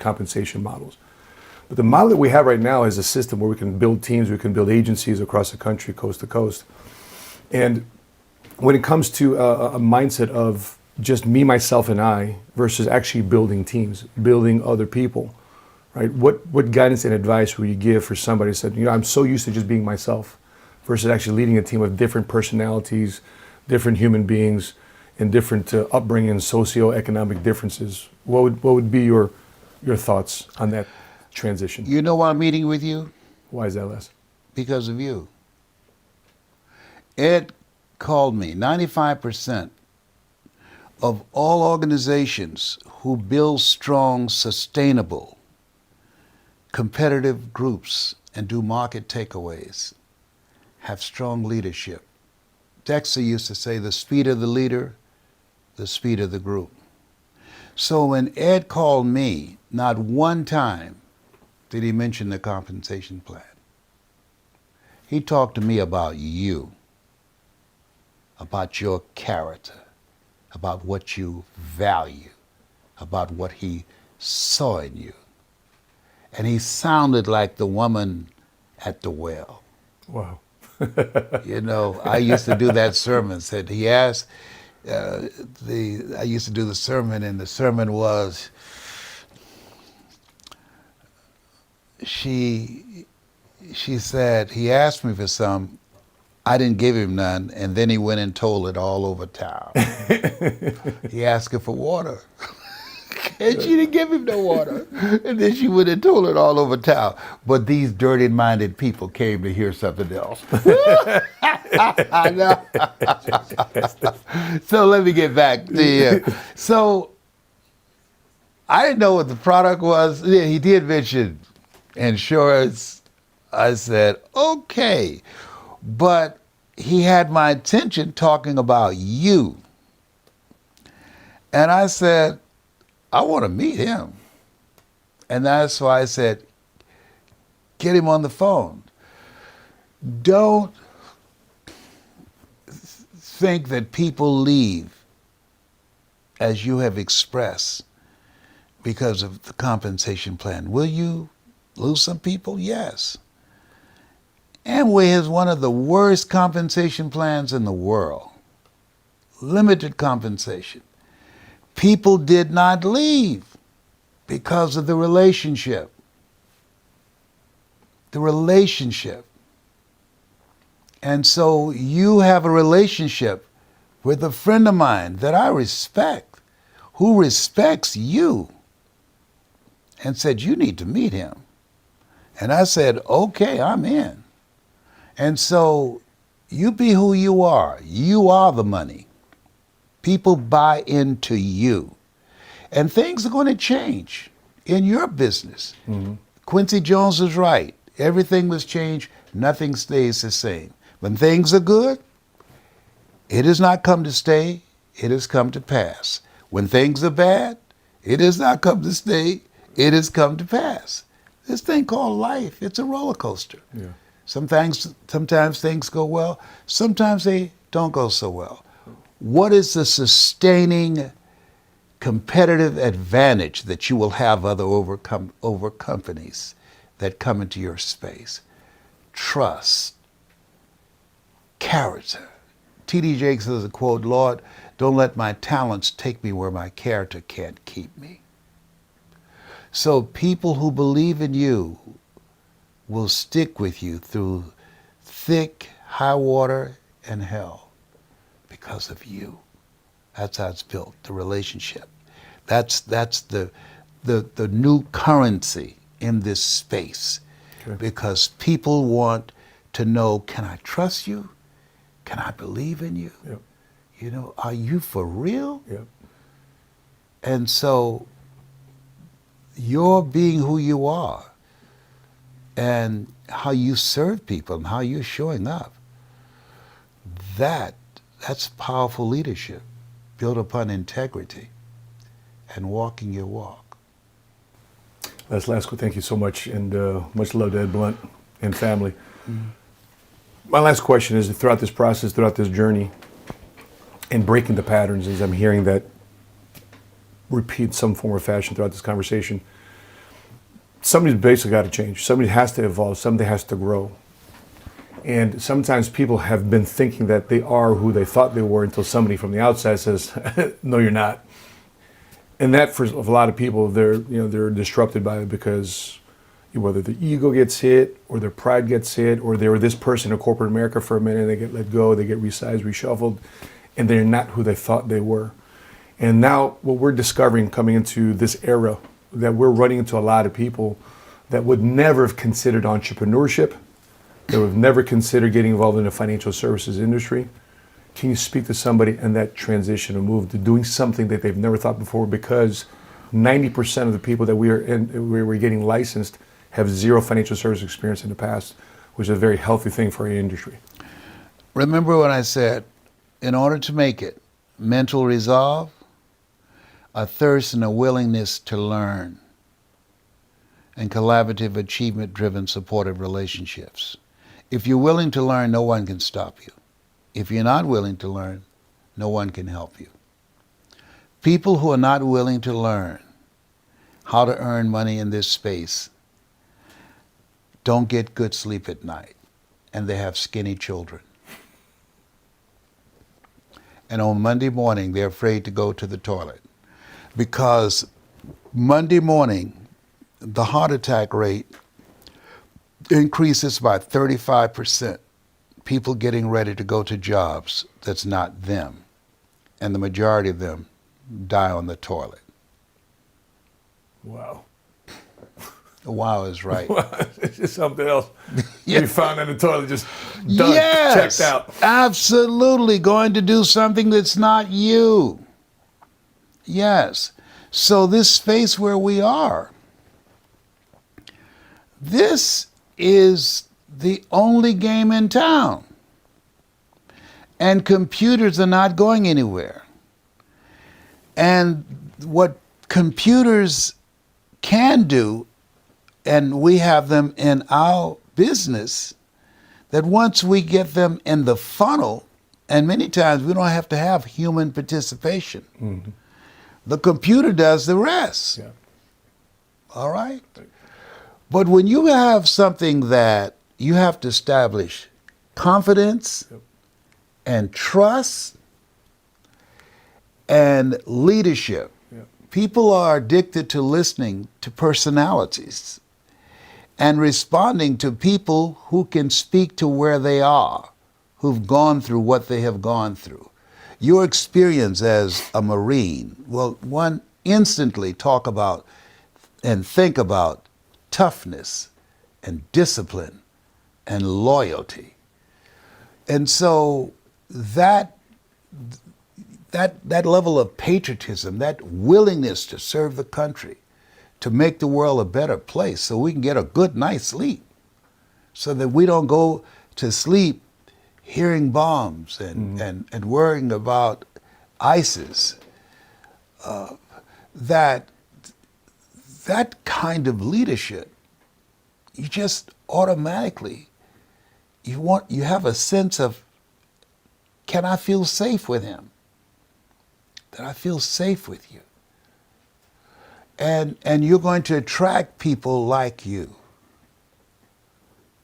compensation models. But the model that we have right now is a system where we can build teams, we can build agencies across the country, coast to coast. And when it comes to a mindset of just me, myself, and I versus actually building teams, building other people, right? What guidance and advice would you give for somebody who said, I'm so used to just being myself versus actually leading a team of different personalities, different human beings, and different upbringing and socioeconomic differences? What would be your thoughts on that transition? You know why I'm meeting with you? Why is that, Les? Because of you. Ed called me. 95% of all organizations who build strong, sustainable, competitive groups and do market takeaways have strong leadership. Dexter used to say, the speed of the leader, the speed of the group. So when Ed called me, not one time did he mention the compensation plan. He talked to me about you, about your character, about what you value, about what he saw in you. And he sounded like the woman at the well. Wow. I used to do that sermon. Said he asked, I used to do the sermon, and the sermon was, she said, he asked me for some, I didn't give him none, and then he went and told it all over town. He asked her for water. And she didn't give him no water. And then she went and told it all over town. But these dirty-minded people came to hear something else. I know. So let me get back. So I didn't know what the product was. Yeah, he did mention insurance. I said, okay. But he had my attention talking about you. And I said, I want to meet him. And that's why I said, get him on the phone. Don't think that people leave, as you have expressed, because of the compensation plan. Will you lose some people? Yes. Amway has one of the worst compensation plans in the world. Limited compensation. People did not leave because of the relationship. The relationship. And so you have a relationship with a friend of mine that I respect, who respects you, and said, you need to meet him. And I said, okay, I'm in. And so you be who you are. You are the money. People buy into you. And things are going to change in your business. Mm-hmm. Quincy Jones was right. Everything must change. Nothing stays the same. When things are good, it has not come to stay. It has come to pass. When things are bad, it has not come to stay. It has come to pass. This thing called life, it's a roller coaster. Yeah. Sometimes things go well. Sometimes they don't go so well. What is the sustaining competitive advantage that you will have over companies that come into your space? Trust, character. T.D. Jakes has a quote, Lord, don't let my talents take me where my character can't keep me. So people who believe in you will stick with you through thick, high water, and hell. Because of you. That's how it's built, the relationship. That's the new currency in this space. Okay. Because people want to know, can I trust you? Can I believe in you? Yep. Are you for real? Yep. And so you're being who you are and how you serve people and how you're showing up. That's powerful leadership built upon integrity and walking your walk. That's Lasco. Thank you so much, and much love to Ed Blunt and family. Mm-hmm. My last question is, throughout this process, throughout this journey, and breaking the patterns, as I'm hearing that repeat some form or fashion throughout this conversation, somebody's basically got to change. Somebody has to evolve. Somebody has to grow. And sometimes people have been thinking that they are who they thought they were until somebody from the outside says, "No, you're not." And that, for a lot of people, they're disrupted by it because whether the ego gets hit or their pride gets hit, or they were this person in corporate America for a minute, and they get let go, they get resized, reshuffled, and they're not who they thought they were. And now what we're discovering coming into this era, that we're running into a lot of people that would never have considered entrepreneurship, that would have never considered getting involved in the financial services industry. Can you speak to somebody in that transition and move to doing something that they've never thought before? Because 90% of the people that we're getting licensed have zero financial service experience in the past, which is a very healthy thing for our industry. Remember when I said, in order to make it, mental resolve, a thirst and a willingness to learn, and collaborative, achievement-driven, supportive relationships. If you're willing to learn, no one can stop you. If you're not willing to learn, no one can help you. People who are not willing to learn how to earn money in this space don't get good sleep at night, and they have skinny children. And on Monday morning, they're afraid to go to the toilet because Monday morning, the heart attack rate increases by 35%. People getting ready to go to jobs that's not them. And the majority of them die on the toilet. Wow. Wow is right. It's just something else. Yeah. You found in the toilet, just done, Yes, checked out. absolutely. Going to do something that's not you. Yes. So this space where we are, this is the only game in town. And computers are not going anywhere. And what computers can do, and we have them in our business, that once we get them in the funnel, and many times we don't have to have human participation. Mm-hmm. The computer does the rest. Yeah. All right? But when you have something that you have to establish confidence, yep, and trust and leadership. Yep. People are addicted to listening to personalities and responding to people who can speak to where they are, who've gone through what they have gone through. Your experience as a Marine, well, one instantly talk about and think about toughness and discipline and loyalty. And so that level of patriotism, that willingness to serve the country, to make the world a better place so we can get a good night's sleep, so that we don't go to sleep hearing bombs and worrying about ISIS, that kind of leadership, you just automatically, you have a sense of, can I feel safe with him? That I feel safe with you. And you're going to attract people like you.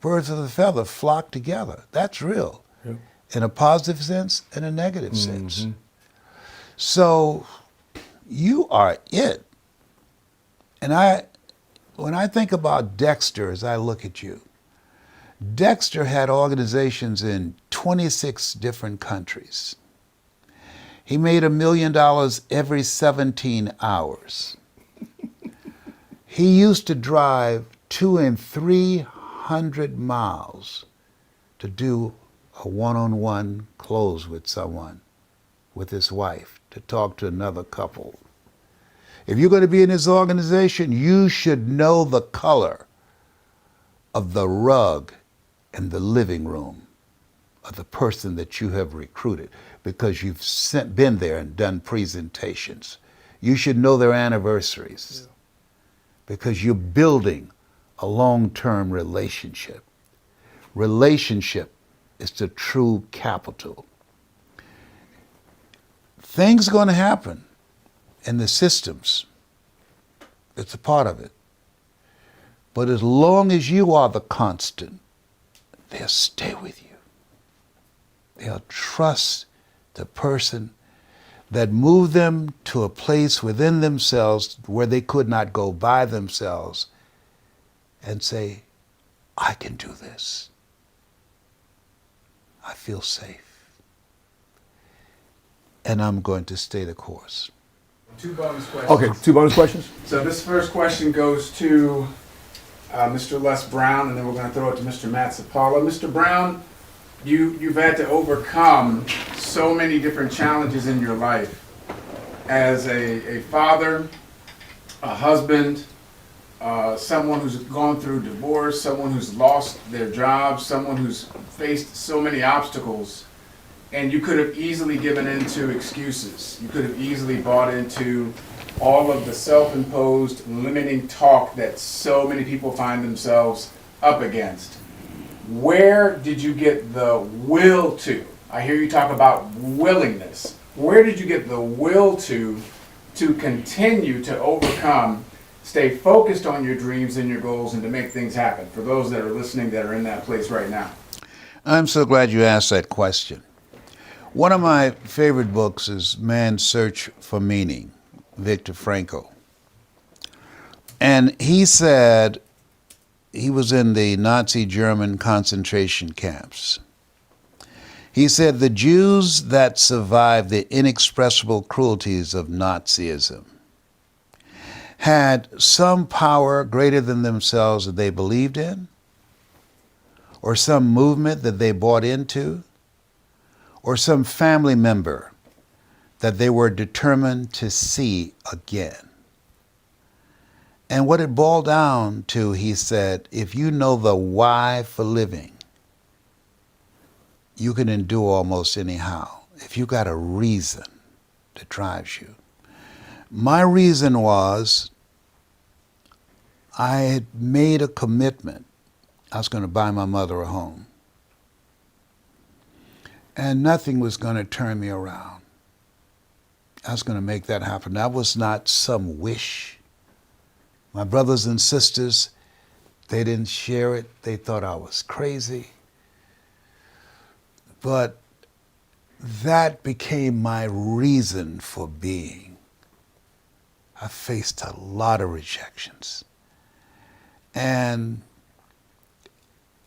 Birds of a feather flock together. That's real. Yep. In a positive sense and a negative sense. So you are it. And when I think about Dexter, as I look at you, Dexter had organizations in 26 different countries. He made $1 million every 17 hours. He used to drive 200 and 300 miles to do a one-on-one close with someone, with his wife, to talk to another couple. If you're going to be in his organization, you should know the color of the rug in the living room of the person that you have recruited, because you've been there and done presentations. You should know their anniversaries, because you're building a long-term relationship. Relationship is the true capital. Things are going to happen in the systems. It's a part of it. But as long as you are the constant, they'll stay with you. They'll trust the person that moved them to a place within themselves where they could not go by themselves and say, I can do this. I feel safe. And I'm going to stay the course. 2 bonus questions. Okay, 2 bonus questions. So this first question goes to Mr. Les Brown, and then we're going to throw it to Mr. Matt Sapala. Mr. Brown, you've had to overcome so many different challenges in your life as a father, a husband, someone who's gone through divorce, someone who's lost their job, someone who's faced so many obstacles. And you could have easily given in to excuses. You could have easily bought into all of the self-imposed limiting talk that so many people find themselves up against. Where did you get the will to? I hear you talk about willingness. Where did you get the will to continue to overcome, stay focused on your dreams and your goals, and to make things happen? For those that are listening that are in that place right now. I'm so glad you asked that question. One of my favorite books is Man's Search for Meaning, Viktor Frankl. And he said he was in the Nazi German concentration camps. He said the Jews that survived the inexpressible cruelties of Nazism had some power greater than themselves that they believed in, or some movement that they bought into, or some family member that they were determined to see again. And what it boiled down to, he said, if you know the why for living, you can endure almost anyhow. If you got a reason that drives you. My reason was I had made a commitment. I was going to buy my mother a home. And nothing was going to turn me around. I was going to make that happen. That was not some wish. My brothers and sisters, they didn't share it. They thought I was crazy. But that became my reason for being. I faced a lot of rejections. And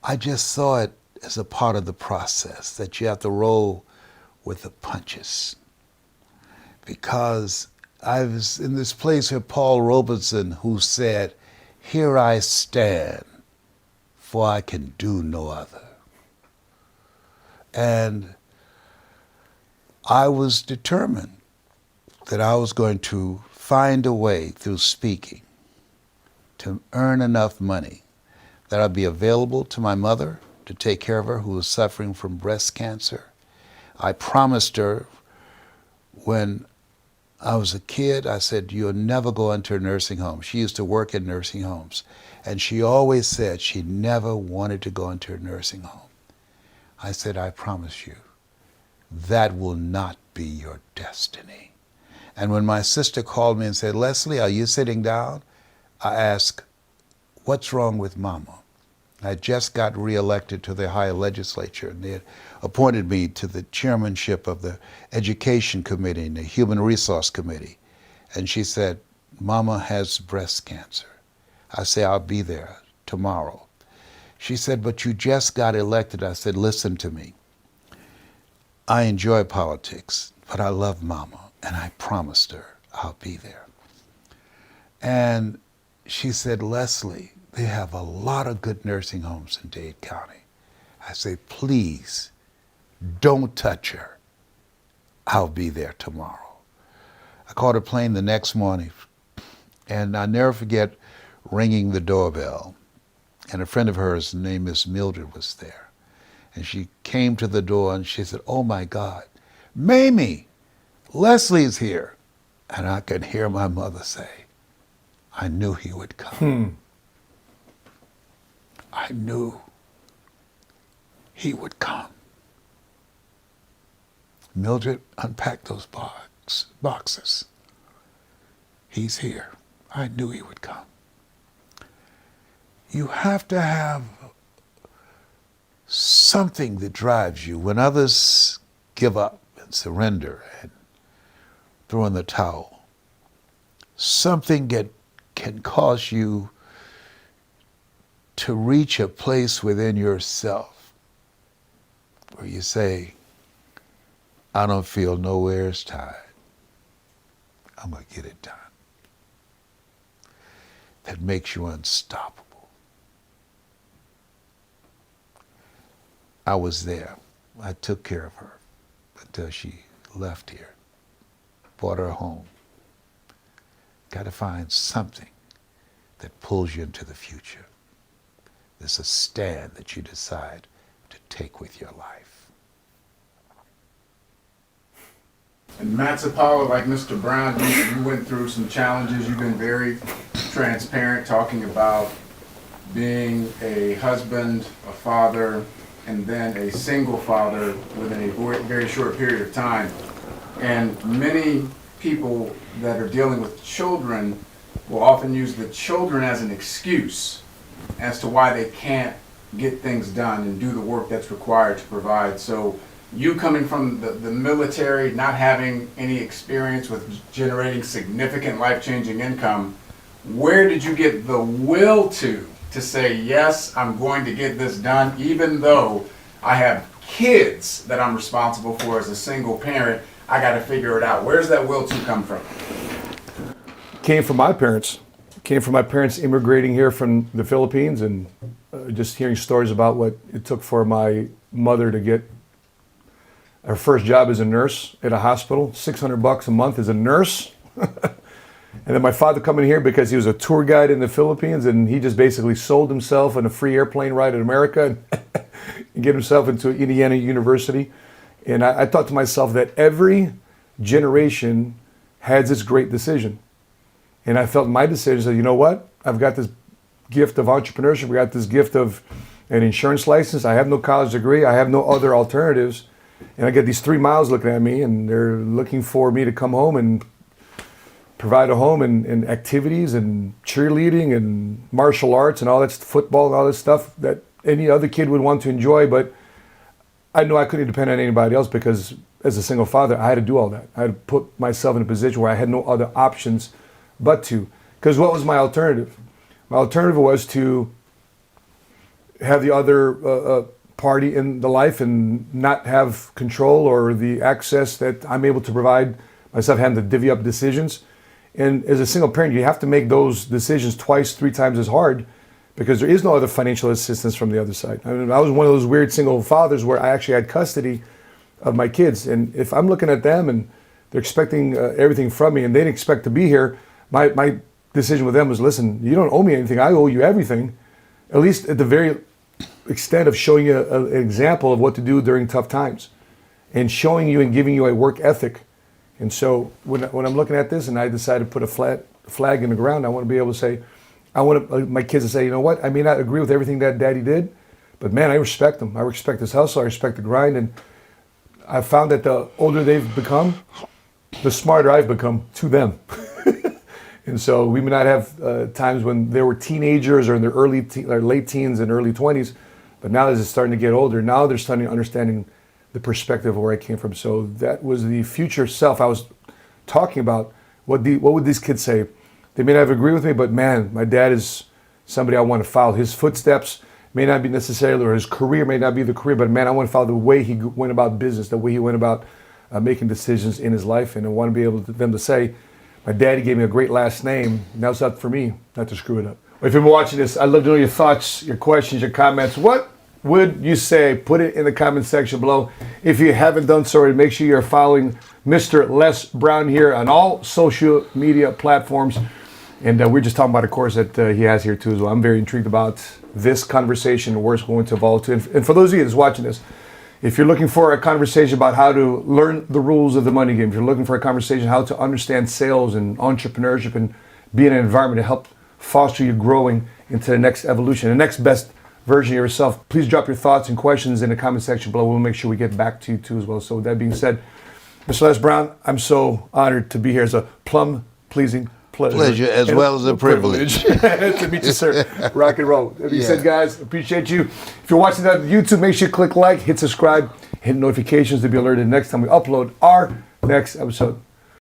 I just saw it as a part of the process, that you have to roll with the punches. Because I was in this place where Paul Robeson, who said, here I stand, for I can do no other. And I was determined that I was going to find a way through speaking to earn enough money that I'd be available to my mother to take care of her, who was suffering from breast cancer. I promised her when I was a kid, I said, you'll never go into a nursing home. She used to work in nursing homes. And she always said she never wanted to go into a nursing home. I said, I promise you, that will not be your destiny. And when my sister called me and said, Leslie, are you sitting down? I asked, what's wrong with Mama? I just got reelected to the Ohio legislature, and they had appointed me to the chairmanship of the Education Committee and the Human Resource Committee. And she said, Mama has breast cancer. I say, I'll be there tomorrow. She said, but you just got elected. I said, listen to me. I enjoy politics, but I love Mama, and I promised her I'll be there. And she said, Leslie, they have a lot of good nursing homes in Dade County. I say, please, don't touch her. I'll be there tomorrow. I caught a plane the next morning, and I'll never forget ringing the doorbell. And a friend of hers, named Miss Mildred, was there. And she came to the door and she said, oh my God, Mamie, Leslie's here. And I could hear my mother say, I knew he would come. I knew he would come. Mildred, unpack those boxes. He's here. I knew he would come. you have to have something that drives you when others give up and surrender and throw in the towel. Something that can cause you to reach a place within yourself where you say, I don't feel nowhere as tired. I'm going to get it done. That makes you unstoppable. I was there. I took care of her until she left here, brought her home. Got to find something that pulls you into the future. There's a stand that you decide to take with your life. And Matt Zapala, like Mr. Brown, you went through some challenges. You've been very transparent, talking about being a husband, a father, and then a single father within a very short period of time. And many people that are dealing with children will often use the children as an excuse as to why they can't get things done and do the work that's required to provide. So you coming from the military, not having any experience with generating significant life-changing income, where did you get the will to say, yes, I'm going to get this done, even though I have kids that I'm responsible for as a single parent? I got to figure it out. Where's that will to come from? Came from my parents. Came from my parents immigrating here from the Philippines, and just hearing stories about what it took for my mother to get her first job as a nurse at a hospital, $600 a month as a nurse. And then my father coming here because he was a tour guide in the Philippines, and he just basically sold himself on a free airplane ride in America and get himself into Indiana University. And I thought to myself that every generation has its great decision. And I felt my decision said, you know what? I've got this gift of entrepreneurship. We got this gift of an insurance license. I have no college degree. I have no other alternatives. And I get these 3 miles looking at me, and they're looking for me to come home and provide a home and activities and cheerleading and martial arts and all that, football and all this stuff that any other kid would want to enjoy. But I knew I couldn't depend on anybody else, because as a single father, I had to do all that. I had to put myself in a position where I had no other options but to. Because what was my alternative? My alternative was to have the other party in the life and not have control or the access that I'm able to provide myself, having to divvy up decisions. And as a single parent, you have to make those decisions twice, 3 times as hard, because there is no other financial assistance from the other side. I mean, I was one of those weird single fathers where I actually had custody of my kids. And if I'm looking at them and they're expecting everything from me and they didn't expect to be here, my decision with them was, listen, you don't owe me anything. I owe you everything, at least at the very extent of showing you an example of what to do during tough times and showing you and giving you a work ethic. And so when I'm looking at this and I decided to put a flag in the ground, I want to be able to say, I want my kids to say, you know what, I may not agree with everything that Daddy did, but man, I respect him. I respect his hustle. I respect the grind. And I found that the older they've become, the smarter I've become to them. And so we may not have times when they were teenagers or in their late teens and early 20s, but now as it's starting to get older, now they're starting to understanding the perspective of where I came from. So that was the future self I was talking about. What would these kids say? They may not agree with me, but man, my dad is somebody I want to follow. His footsteps may not be necessarily, or his career may not be the career, but man, I want to follow the way he went about business, the way he went about making decisions in his life. And I want to be able to them to say, my daddy gave me a great last name. Now it's up for me not to screw it up. If you've been watching this, I'd love to know your thoughts, your questions, your comments. What would you say? Put it in the comment section below. If you haven't done so already, make sure you're following Mr. Les Brown here on all social media platforms. And we're just talking about a course that he has here too as well. I'm very intrigued about this conversation and where it's going to evolve to. And for those of you that's watching this, if you're looking for a conversation about how to learn the rules of the money game, if you're looking for a conversation how to understand sales and entrepreneurship and be in an environment to help foster you growing into the next evolution, the next best version of yourself, please drop your thoughts and questions in the comment section below. We'll make sure we get back to you too as well. So with that being said, Mr. Les Brown, I'm so honored to be here as a plum-pleasing Pleasure as and well as a privilege. to meet you, sir. Rock and roll. That being said, Yeah. guys, appreciate you. If you're watching that on YouTube, make sure you click like, hit subscribe, hit notifications to be alerted next time we upload our next episode.